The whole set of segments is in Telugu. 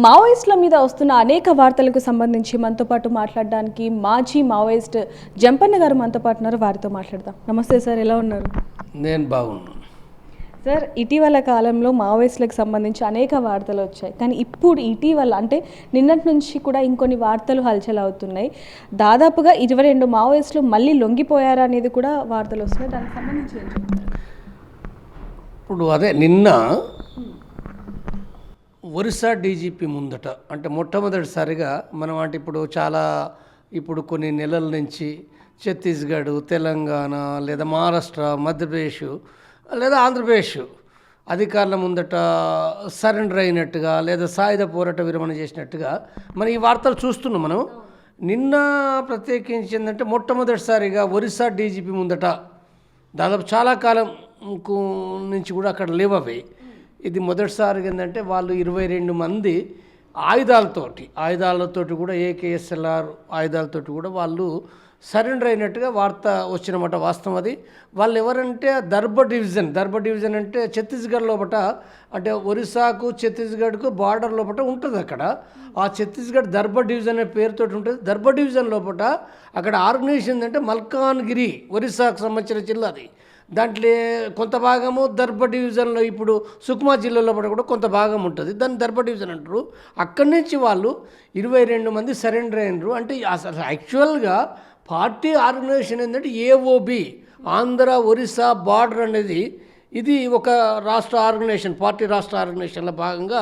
మావోయిస్టుల మీద వస్తున్న అనేక వార్తలకు సంబంధించి మనతో పాటు మాట్లాడడానికి మాజీ మావోయిస్ట్ జంపన్న గారు మనతో పాటు ఉన్నారు. వారితో మాట్లాడదాం. నమస్తే సార్, ఎలా ఉన్నారు? నేను బాగున్నాను సార్. ఇటీవల కాలంలో మావోయిస్టులకు సంబంధించి అనేక వార్తలు వచ్చాయి, కానీ ఇప్పుడు ఇటీవల అంటే నిన్నటి నుంచి కూడా ఇంకొన్ని వార్తలు హల్చల్ అవుతున్నాయి. దాదాపుగా 22 మావోయిస్టులు మళ్ళీ లొంగిపోయారా అనేది కూడా వార్తలు వస్తున్నాయి. దానికి సంబంధించి ఏం చెప్తారు? ఇప్పుడు అదే నిన్న ఒరిస్సా డీజీపీ ముందట అంటే మొట్టమొదటిసారిగా మనం అంటే ఇప్పుడు కొన్ని నెలల నుంచి ఛత్తీస్గఢ్, తెలంగాణ లేదా మహారాష్ట్ర, మధ్యప్రదేశ్ లేదా ఆంధ్రప్రదేశ్ అధికారుల ముందట సరెండర్ అయినట్టుగా లేదా సాయుధ పోరాట విరమణ చేసినట్టుగా మనం ఈ వార్తలు చూస్తున్నాం. మనం నిన్న ప్రత్యేకించి ఏంటంటే మొట్టమొదటిసారిగా ఒరిస్సా డీజీపీ ముందట దాదాపు చాలా కాలం నుంచి కూడా అక్కడ లేవవి. ఇది మొదటిసారిగా ఏంటంటే వాళ్ళు 22 మంది ఆయుధాలతోటి కూడా ఏకేఎస్ఎల్ఆర్ ఆయుధాలతోటి కూడా వాళ్ళు సరెండర్ అయినట్టుగా వార్త వచ్చినమాట. వాస్తవం అది. వాళ్ళు ఎవరంటే దర్బ డివిజన్ అంటే ఛత్తీస్గఢ్ లోపట, అంటే ఒరిస్సాకు ఛత్తీస్గఢ్కు బార్డర్ లోపట ఉంటుంది. అక్కడ ఆ ఛత్తీస్గఢ్ దర్బ డివిజన్ అనే పేరుతోటి ఉంటుంది. దర్బ డివిజన్ లోపట అక్కడ ఆర్గనైజేషన్ ఏంటంటే మల్కాన్గిరి, ఒరిస్సాకు సంబంధించిన జిల్లా అది. దాంట్లో కొంత భాగము దర్బ డివిజన్లో, ఇప్పుడు సుక్మా జిల్లాలో కూడా కొంత భాగం ఉంటుంది, దాన్ని దర్బ డివిజన్ అంటారు. అక్కడి నుంచి వాళ్ళు 22 మంది సరెండర్ అయినరు. అంటే అసలు యాక్చువల్గా పార్టీ ఆర్గనైజేషన్ ఏంటంటే ఏఓబి, ఆంధ్ర ఒరిస్సా బార్డర్ అనేది ఇది ఒక రాష్ట్ర ఆర్గనైజేషన్, పార్టీ రాష్ట్ర ఆర్గనైజేషన్లో భాగంగా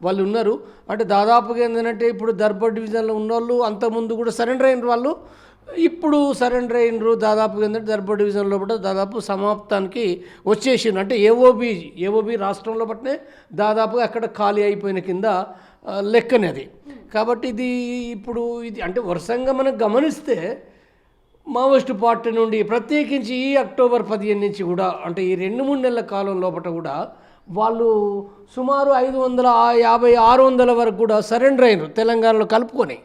వాళ్ళు ఉన్నారు. అంటే దాదాపుగా ఏంటంటే ఇప్పుడు దర్బ డివిజన్లో ఉన్నోళ్ళు అంతకుముందు కూడా సరెండర్ అయిన వాళ్ళు ఇప్పుడు సరెండర్ అయినరు. దాదాపుగా ఏంటంటే దర్బ డివిజన్లో కూడా దాదాపు సమాప్తానికి వచ్చేసిండ్రు. అంటే ఏఓబి రాష్ట్రంలో బట్టే దాదాపుగా అక్కడ ఖాళీ అయిపోయిన కింద లెక్కనేది. కాబట్టి ఇది అంటే వరుసంగా మనం గమనిస్తే మావోయిస్టు పార్టీ నుండి ప్రత్యేకించి ఈ అక్టోబర్ 15 నుంచి కూడా అంటే ఈ 2-3 నెలల కాలం లోపల కూడా వాళ్ళు సుమారు 550-600 వరకు కూడా సరెండర్ అయినరు తెలంగాణలో కలుపుకొని.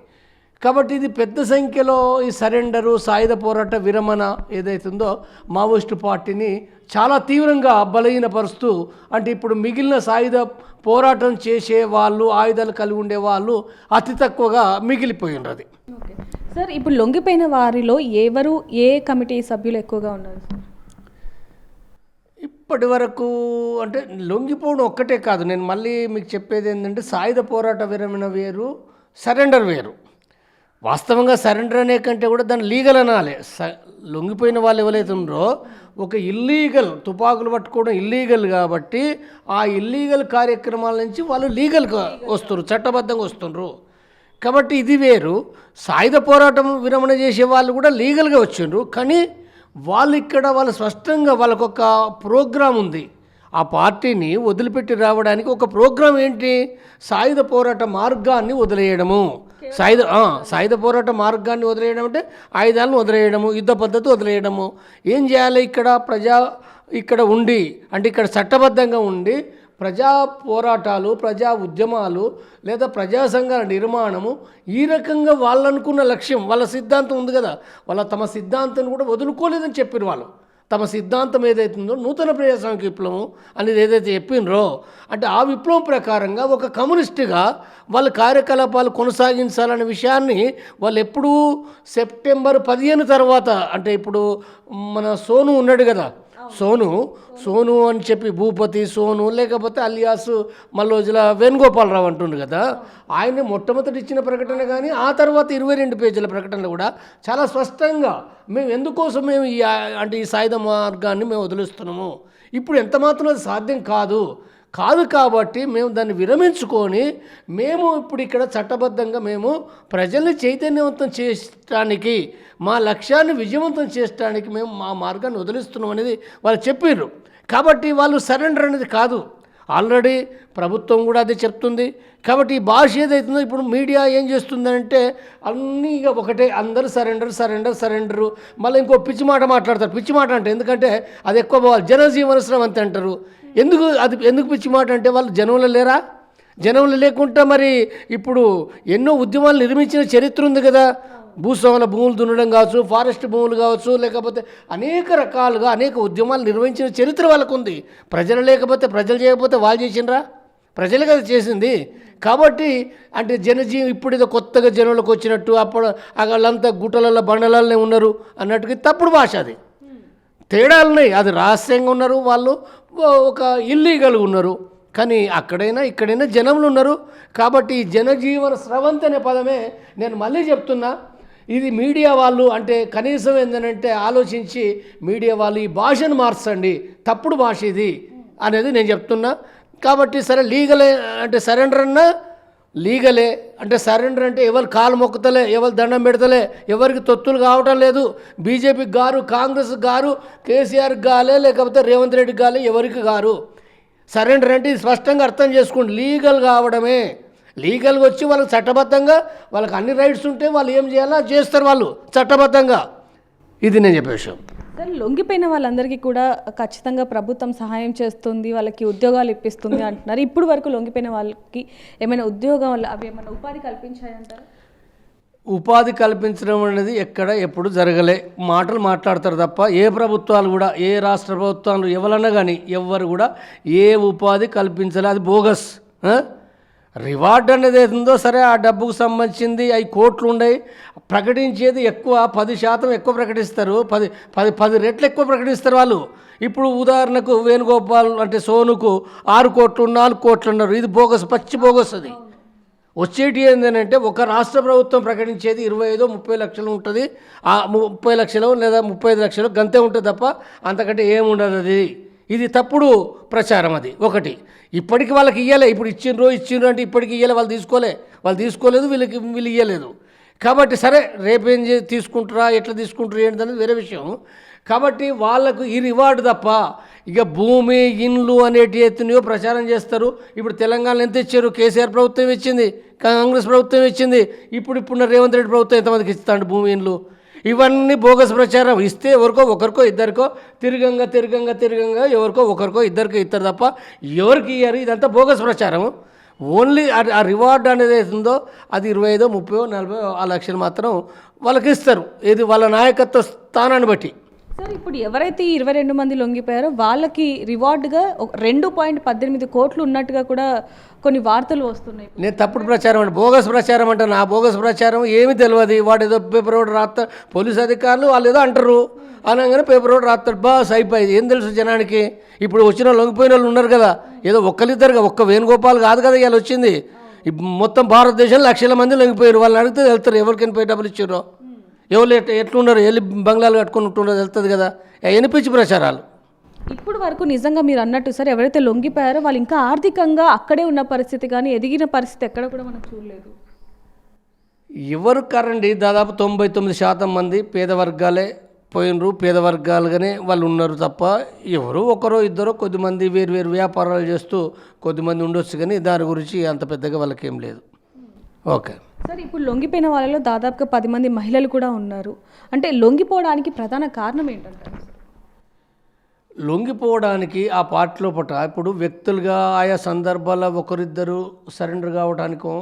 కాబట్టి ఇది పెద్ద సంఖ్యలో ఈ సరెండరు, సాయుధ పోరాట విరమణ ఏదైతుందో మావోయిస్టు పార్టీని చాలా తీవ్రంగా బలహీనపరుస్తూ, అంటే ఇప్పుడు మిగిలిన సాయుధ పోరాటం చేసే వాళ్ళు, ఆయుధాలు కలిగి ఉండే వాళ్ళు అతి తక్కువగా మిగిలిపోయినారు. అది సార్, ఇప్పుడు లొంగిపోయిన వారిలో ఏ కమిటీ సభ్యులు ఎక్కువగా ఉన్నారు? ఇప్పటి వరకు అంటే లొంగిపోవడం ఒక్కటే కాదు, నేను మళ్ళీ మీకు చెప్పేది ఏంటంటే సాయుధ పోరాట విరమణ వేరు, సరెండర్ వేరు. వాస్తవంగా సరెండర్ అనే కంటే కూడా దాన్ని లీగల్ అనాలి. లొంగిపోయిన వాళ్ళు ఎవరైతే ఉన్నారో ఒక ఇల్లీగల్, తుపాకులు పట్టుకోవడం ఇల్లీగల్ కాబట్టి ఆ ఇల్లీగల్ కార్యక్రమాల నుంచి వాళ్ళు లీగల్గా వస్తున్నారు, చట్టబద్ధంగా వస్తున్నారు. కాబట్టి ఇది వేరు. సాయుధ పోరాటం విరమణ చేసే వాళ్ళు కూడా లీగల్గా వచ్చిండ్రు, కానీ వాళ్ళు స్పష్టంగా వాళ్ళకొక ప్రోగ్రాం ఉంది. ఆ పార్టీని వదిలిపెట్టి రావడానికి ఒక ప్రోగ్రాం ఏంటి? సాయుధ పోరాట మార్గాన్ని వదిలేయడము. సాయుధ పోరాట మార్గాన్ని వదిలేయడం అంటే ఆయుధాలను వదిలేయడము, యుద్ధ పద్ధతి వదిలేయడము. ఏం చేయాలి? ఇక్కడ ఉండి, అంటే ఇక్కడ చట్టబద్ధంగా ఉండి ప్రజా పోరాటాలు, ప్రజా ఉద్యమాలు లేదా ప్రజా సంఘాల నిర్మాణము, ఈ రకంగా వాళ్ళు అనుకున్న లక్ష్యం, వాళ్ళ సిద్ధాంతం ఉంది కదా, తమ సిద్ధాంతాన్ని కూడా వదులుకోలేదని చెప్పారు. వాళ్ళు తమ సిద్ధాంతం ఏదైతుందో నూతన ప్రజాస్వామిక విప్లవం అనేది ఏదైతే చెప్పినరో, అంటే ఆ విప్లవం ప్రకారంగా ఒక కమ్యూనిస్టుగా వాళ్ళ కార్యకలాపాలు కొనసాగించాలనే విషయాన్ని వాళ్ళు ఎప్పుడూ సెప్టెంబర్ 15 తర్వాత, అంటే ఇప్పుడు మన సోను ఉన్నాడు కదా, సోను అని చెప్పి భూపతి సోను, లేకపోతే అలియాస్ మల్లోజుల వేణుగోపాలరావు అంటుండు కదా, ఆయన మొట్టమొదటి ఇచ్చిన ప్రకటన కానీ ఆ తర్వాత 22 పేజీల ప్రకటనలు కూడా చాలా స్పష్టంగా మేము ఎందుకోసం ఈ సాయుధ మార్గాన్ని మేము వదిలిస్తున్నాము, ఇప్పుడు ఎంత మాత్రం అది సాధ్యం కాదు కాబట్టి మేము దాన్ని విరమించుకొని మేము ఇప్పుడు ఇక్కడ చట్టబద్ధంగా మేము ప్రజల్ని చైతన్యవంతం చేయడానికి, మా లక్ష్యాన్ని విజయవంతం చేయడానికి మేము మా మార్గాన్ని వదిలిస్తున్నాం అనేది వాళ్ళు చెప్పారు. కాబట్టి వాళ్ళు సరెండర్ అనేది కాదు, ఆల్రెడీ ప్రభుత్వం కూడా అదే చెప్తుంది. కాబట్టి ఈ భాష ఏదైతుందో ఇప్పుడు మీడియా ఏం చేస్తుందంటే అన్నీ ఇక ఒకటే, అందరూ సరెండరు. మళ్ళీ ఇంకో పిచ్చి మాట మాట్లాడతారు. పిచ్చి మాట అంటే ఎందుకంటే అది ఎక్కువ పోవాలి, జనజీవన శ్రమంతి అంటారు. ఎందుకు పిచ్చి మాట అంటే వాళ్ళు జనంలో లేరా? జనంలో లేకుండా మరి ఇప్పుడు ఎన్నో ఉద్యమాలు నిర్మించిన చరిత్ర ఉంది కదా. భూస్వాముల భూములు దున్నడం కావచ్చు, ఫారెస్ట్ భూములు కావచ్చు, లేకపోతే అనేక రకాలుగా అనేక ఉద్యమాలు నిర్వహించిన చరిత్ర వాళ్ళకు ఉంది. ప్రజలు చేయకపోతే వాళ్ళు చేసినరా? ప్రజలే కదా చేసింది. కాబట్టి అంటే ఇప్పుడు ఏదో కొత్తగా జనంలోకి వచ్చినట్టు అప్పుడు వాళ్ళంతా గుట్టలలో బండలలోనే ఉన్నారు అన్నట్టుగా తప్పుడు భాష అది. తేడాలు ఉన్నాయి. అది రహస్యంగా ఉన్నారు వాళ్ళు, ఒక ఇల్లీగల్గా ఉన్నారు. కానీ అక్కడైనా ఇక్కడైనా జనంలో ఉన్నారు. కాబట్టి జనజీవన స్రవంతి అనే పదమే నేను మళ్ళీ చెప్తున్నా. ఇది మీడియా వాళ్ళు అంటే కనీసం ఏంటంటే ఆలోచించి మీడియా వాళ్ళు ఈ భాషను మార్చండి, తప్పుడు భాష ఇది అనేది నేను చెప్తున్నా. కాబట్టి సరే లీగలే అంటే సరెండర్ అన్నా లీగలే అంటే సరెండర్ అంటే ఎవరు కాలు మొక్కుతలే, ఎవరు దండం పెడతలే, ఎవరికి తొత్తులు కావటం లేదు. బీజేపీకి గారు, కాంగ్రెస్ గారు, కేసీఆర్కి గాలే, లేకపోతే రేవంత్ రెడ్డికి గాలే, ఎవరికి గారు. సరెండర్ అంటే ఇది స్పష్టంగా అర్థం చేసుకోండి, లీగల్ కావడమే. లీగల్గా వచ్చి వాళ్ళకి చట్టబద్ధంగా వాళ్ళకి అన్ని రైట్స్ ఉంటే వాళ్ళు ఏం చేయాలో చేస్తారు వాళ్ళు చట్టబద్ధంగా. ఇది నేను చెప్పే విషయం. సార్, లొంగిపోయిన వాళ్ళందరికీ కూడా ఖచ్చితంగా ప్రభుత్వం సహాయం చేస్తుంది, వాళ్ళకి ఉద్యోగాలు ఇప్పిస్తుంది అంటున్నారు. ఇప్పుడు వరకు లొంగిపోయిన వాళ్ళకి ఏమైనా ఉద్యోగం అవి ఏమైనా ఉపాధి కల్పించాయంటారు? ఉపాధి కల్పించడం అనేది ఎప్పుడు జరగలే. మాటలు మాట్లాడతారు తప్ప ఏ ప్రభుత్వాలు కూడా, ఏ రాష్ట్ర ప్రభుత్వాలు ఎవరన్నా కానీ ఎవ్వరు కూడా ఏ ఉపాధి కల్పించలే. అది బోగస్. రివార్డ్ అనేది ఏదో సరే ఆ డబ్బుకు సంబంధించింది అవి కోట్లు ఉన్నాయి. ప్రకటించేది ఎక్కువ 10% ఎక్కువ ప్రకటిస్తారు, 10 రెట్లు ఎక్కువ ప్రకటిస్తారు వాళ్ళు. ఇప్పుడు ఉదాహరణకు వేణుగోపాల్ అంటే సోనుకు 6 కోట్లు 4 కోట్లు ఉన్నారు. ఇది బోగస్, పచ్చి బోగస్. అది వచ్చేటి ఏంటంటే ఒక రాష్ట్ర ప్రభుత్వం ప్రకటించేది 25-30 లక్షలు ఉంటుంది. ఆ 30 లక్షలు లేదా 35 లక్షలు గంతే ఉంటుంది తప్ప అంతకంటే ఏముండదు. అది ఇది తప్పుడు ప్రచారం. అది ఒకటి. ఇప్పటికి వాళ్ళకి ఇవ్వలే. ఇప్పుడు ఇచ్చిండ్రు అంటే ఇప్పటికి ఇవ్వలే. వాళ్ళు తీసుకోలేదు, వీళ్ళు ఇవ్వలేదు. కాబట్టి సరే రేపేం తీసుకుంటారా, ఎట్లా తీసుకుంటారు ఏంటనేది వేరే విషయం. కాబట్టి వాళ్ళకు ఈ రివార్డు తప్ప ఇక భూమి, ఇండ్లు అనేటి ఎత్తునియో ప్రచారం చేస్తారు. ఇప్పుడు తెలంగాణలో ఎంత ఇచ్చారు? కేసీఆర్ ప్రభుత్వం ఇచ్చింది, కాంగ్రెస్ ప్రభుత్వం ఇచ్చింది. ఇప్పుడు రేవంత్ రెడ్డి ప్రభుత్వం ఎంతమందికి ఇస్తాడు భూమి, ఇండ్లు? ఇవన్నీ బోగస్ ప్రచారం. ఇస్తే ఎవరికో ఒకరికో ఇద్దరికో తిరగంగా ఎవరికో ఒకరికో ఇద్దరికో ఇస్తారు తప్ప ఎవరికి ఇయ్యారు. ఇదంతా బోగస్ ప్రచారం. ఓన్లీ ఆ రివార్డ్ అనేది ఉందో అది 25, 30, 40 లక్షలు మాత్రం వాళ్ళకి ఇస్తారు. ఇది వాళ్ళ నాయకత్వ స్థానాన్ని బట్టి. సార్, ఇప్పుడు ఎవరైతే ఈ 22 మంది లొంగిపోయారో వాళ్ళకి రివార్డుగా 2.18 కోట్లు ఉన్నట్టుగా కూడా కొన్ని వార్తలు వస్తున్నాయి. నేను తప్పుడు ప్రచారం అంటే బోగస్ ప్రచారం అంటే నా బోగస్ ప్రచారం ఏమీ తెలియదు. వాడు ఏదో పేపర్ రోడ్ రాస్తాడు, పోలీసు అధికారులు వాళ్ళు ఏదో అంటారు, అనగానే పేపర్ రోడ్ రాస్తాడు, బాస్ అయిపోయింది. ఏం తెలుసు జనానికి? ఇప్పుడు వచ్చిన లొంగిపోయిన వాళ్ళు ఉన్నారు కదా, ఏదో ఒక్కరిద్దరుగా, ఒక్క వేణుగోపాల్ కాదు కదా ఇవాళ వచ్చింది. మొత్తం భారతదేశంలో లక్షల మంది లొంగిపోయారు. వాళ్ళని అడిగితే వెళ్తారు ఎవరికైనా పోయి డబ్బులు ఇచ్చారో, ఎవరు ఎట్లున్నారు, వెళ్ళి బంగ్లాలు కట్టుకుని ఉంటున్నారో వెళ్తుంది కదా. అవన్నీ పిచ్చి ప్రచారాలు. ఇప్పుడు వరకు నిజంగా మీరు అన్నట్టు సార్, ఎవరైతే లొంగిపోయారో వాళ్ళు ఇంకా ఆర్థికంగా అక్కడే ఉన్న పరిస్థితి కానీ ఎదిగిన పరిస్థితి ఎక్కడ కూడా మనం చూడలేదు. ఎవరు కారండి, దాదాపు 99% మంది పేద వర్గాలే పోయినరు. పేద వర్గాలుగానే వాళ్ళు ఉన్నారు తప్ప ఎవరో ఒకరో ఇద్దరో కొద్దిమంది వేరు వ్యాపారాలు చేస్తూ కొద్దిమంది ఉండొచ్చు. కానీ దాని గురించి అంత పెద్దగా వాళ్ళకి ఏం లేదు. ఓకే సార్, ఇప్పుడు లొంగిపోయిన వాళ్ళలో దాదాపుగా 10 మంది మహిళలు కూడా ఉన్నారు. అంటే లొంగిపోవడానికి ప్రధాన కారణం ఏంటంటారు? లొంగిపోవడానికి ఆ పార్టీలో పట్ట ఇప్పుడు వ్యక్తులుగా ఆయా సందర్భాల్లో ఒకరిద్దరు సరెండర్ కావడానికో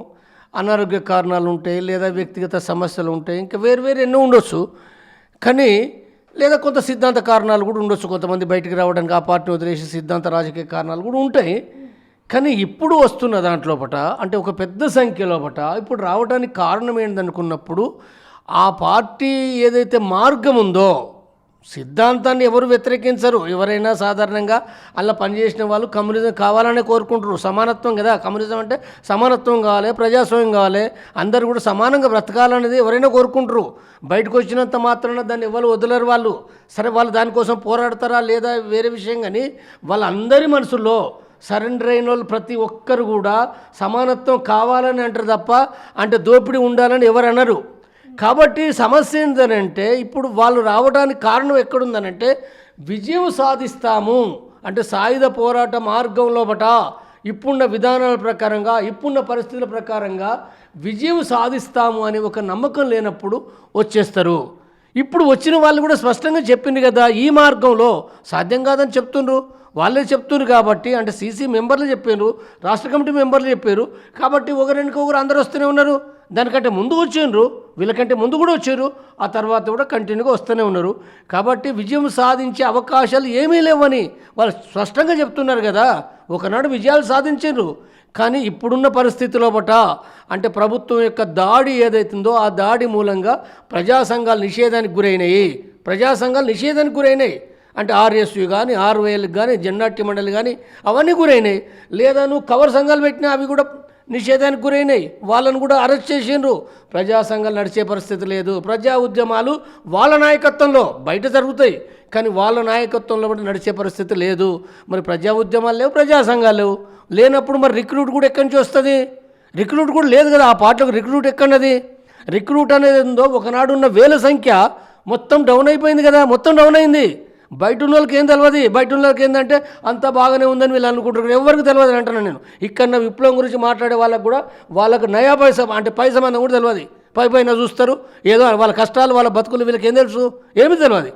అనారోగ్య కారణాలు ఉంటాయి, లేదా వ్యక్తిగత సమస్యలు ఉంటాయి, ఇంకా వేరు ఎన్నో ఉండొచ్చు. కానీ లేదా కొంత సిద్ధాంత కారణాలు కూడా ఉండొచ్చు. కొంతమంది బయటికి రావడానికి ఆ పార్టీ వదిలేసి సిద్ధాంత రాజకీయ కారణాలు కూడా ఉంటాయి. కానీ ఇప్పుడు వస్తున్న దాంట్లోపట అంటే ఒక పెద్ద సంఖ్యలోపట ఇప్పుడు రావడానికి కారణం ఏంటనుకున్నప్పుడు ఆ పార్టీ ఏదైతే మార్గం ఉందో, సిద్ధాంతాన్ని ఎవరు వ్యతిరేకించరు. ఎవరైనా సాధారణంగా అలా పనిచేసిన వాళ్ళు కమ్యూనిజం కావాలనే కోరుకుంటారు. సమానత్వం కదా, కమ్యూనిజం అంటే సమానత్వం కావాలి, ప్రజాస్వామ్యం కావాలి, అందరూ కూడా సమానంగా బ్రతకాలనేది ఎవరైనా కోరుకుంటారు. బయటకు వచ్చినంత మాత్రాన దాన్ని ఎవరు వదలరు వాళ్ళు. సరే వాళ్ళు దానికోసం పోరాడతారా లేదా వేరే విషయం. కానీ వాళ్ళందరి మనసులో సరెండర్ అయిన వాళ్ళు ప్రతి ఒక్కరు కూడా సమానత్వం కావాలని అంటారు తప్ప అంటే దోపిడీ ఉండాలని ఎవరు అనరు. కాబట్టి సమస్య ఏంటంటే ఇప్పుడు వాళ్ళు రావడానికి కారణం ఎక్కడుందనంటే విజయం సాధిస్తాము అంటే సాయుధ పోరాట మార్గంలో ఇప్పుడున్న విధానాల ప్రకారంగా, ఇప్పుడున్న పరిస్థితుల ప్రకారంగా విజయం సాధిస్తాము అనే ఒక నమ్మకం లేనప్పుడు వచ్చేస్తారు. ఇప్పుడు వచ్చిన వాళ్ళు కూడా స్పష్టంగా చెప్పింది కదా, ఈ మార్గంలో సాధ్యం కాదని చెప్తుండ్రు. వాళ్ళే చెప్తున్నారు కాబట్టి అంటే సీసీ మెంబర్లు చెప్పారు, రాష్ట్ర కమిటీ మెంబర్లు చెప్పారు. కాబట్టి ఒకరికి అందరూ వస్తూనే ఉన్నారు. దానికంటే ముందు వచ్చిండ్రు, వీళ్ళకంటే ముందు కూడా వచ్చారు, ఆ తర్వాత కూడా కంటిన్యూగా వస్తూనే ఉన్నారు. కాబట్టి విజయం సాధించే అవకాశాలు ఏమీ లేవని వాళ్ళు స్పష్టంగా చెప్తున్నారు కదా. ఒకనాడు విజయాలు సాధించారు, కానీ ఇప్పుడున్న పరిస్థితిలో అంటే ప్రభుత్వం యొక్క దాడి ఏదైతుందో ఆ దాడి మూలంగా ప్రజా సంఘాలు నిషేధానికి గురైనాయి. అంటే ఆర్ఎస్యు కానీ, ఆర్వైఎల్కి కానీ, జెండాట్య మండలి కానీ అవన్నీ గురైనాయి. లేదా నువ్వు కవర్ సంఘాలు పెట్టినా అవి కూడా నిషేధానికి గురైనాయి. వాళ్ళను కూడా అరెస్ట్ చేసిండ్రు. ప్రజా సంఘాలు నడిచే పరిస్థితి లేదు. ప్రజా ఉద్యమాలు వాళ్ళ నాయకత్వంలో బయట జరుగుతాయి, కానీ వాళ్ళ నాయకత్వంలో కూడా నడిచే పరిస్థితి లేదు. మరి ప్రజా ఉద్యమాలు లేవు, ప్రజా సంఘాలు లేనప్పుడు మరి రిక్రూట్ కూడా ఎక్కడి నుంచి వస్తుంది? రిక్రూట్ కూడా లేదు కదా. ఆ పార్టీలకు రిక్రూట్ ఎక్కడది? రిక్రూట్ అనేది ఉందో ఒకనాడు ఉన్న వేల సంఖ్య మొత్తం డౌన్ అయిపోయింది కదా, మొత్తం డౌన్ అయింది. బయట ఉన్న వాళ్ళకి ఏం తెలియదు. బయట ఉన్న వాళ్ళకి ఏంటంటే అంతా బాగానే ఉందని వీళ్ళు అనుకుంటారు, ఎవరికి తెలియదు అని అంటున్నాను నేను. ఇక్కడ విప్లవం గురించి మాట్లాడే వాళ్ళకు కూడా వాళ్ళకు నయా పైసా అంటే పైసా మందం కూడా తెలియదు. పైన చూస్తారు ఏదో వాళ్ళ కష్టాలు, వాళ్ళ బతుకులు వీళ్ళకి ఏం తెలుసు? ఏమీ తెలియదు.